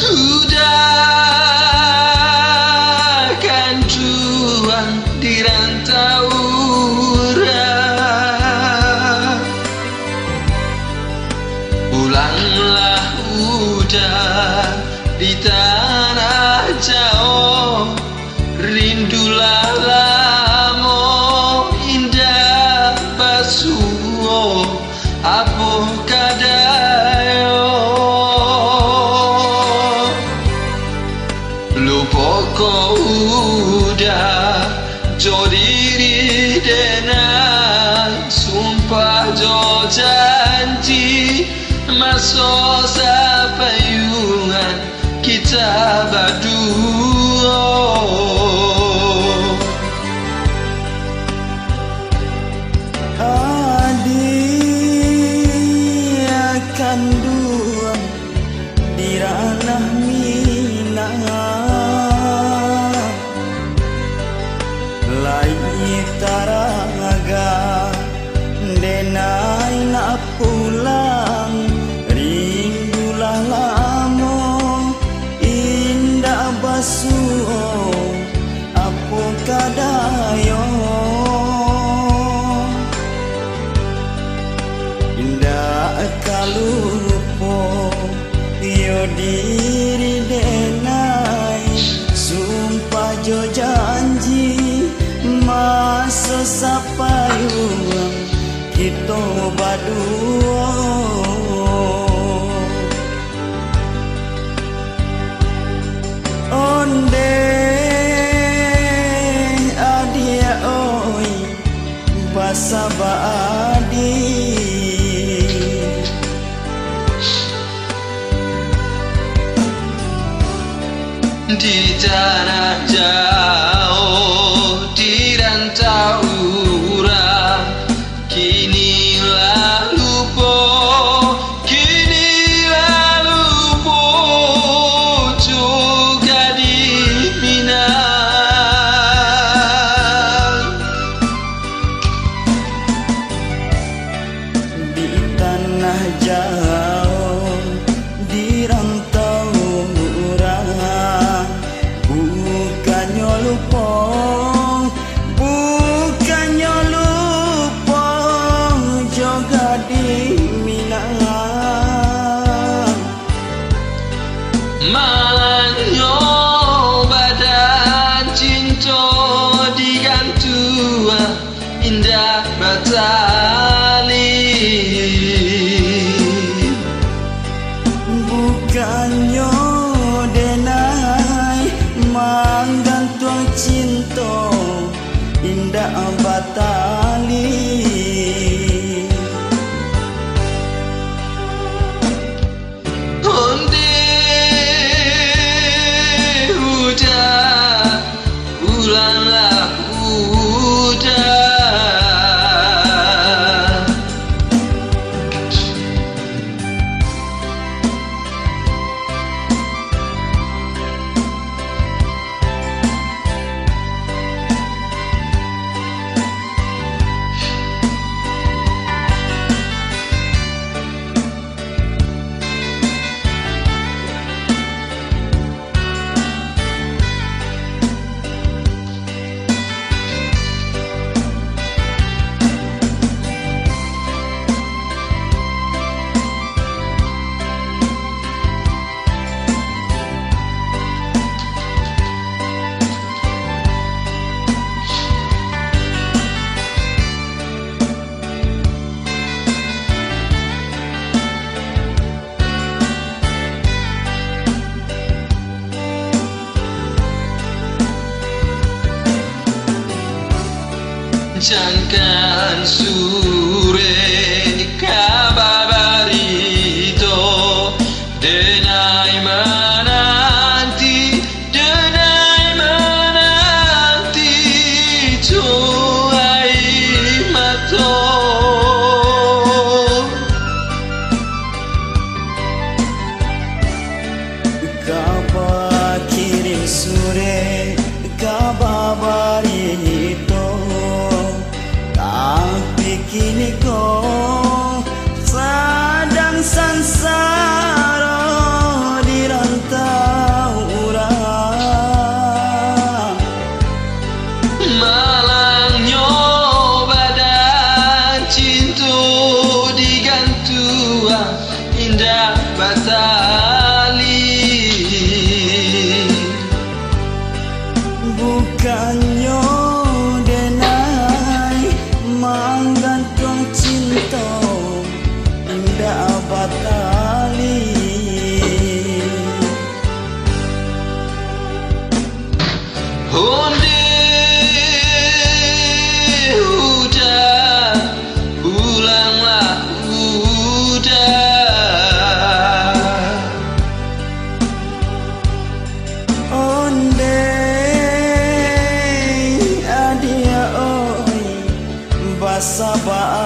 Udah kan tuang di rantau orang, pulanglah udah di tanah jauh, rindulah lamo indah basuh apa kadayo. Lupa kau udah jo diri denai, sumpah jo janji masuk sapayungan kita berdua. Adik akan dua di ranah Minang, lai taraga denai nak pulang, rindulah lamo indah basuh apa kadayo. Indah kalupo yo diri denai, sumpah jo janji masa sapayungan kita berdua. Onde adia oi basa baadi, di tanah jauh di rantau orang, kinilah lupa, kinilah lupa juga di Minang. di tanah jauh di rantau orang, bukannya lupa, bukannya lupa juga di Minang. Malangnya badan cinta digantua indah batali, bukannya denai manggantung cinta indah batali. onde udah ulanglah udah. Jangan sure kabar barito denai menanti, denai menanti cuai mato. Kabar kirim sure kabar barito, tapi kini kau sedang sansara di rantau. sabaa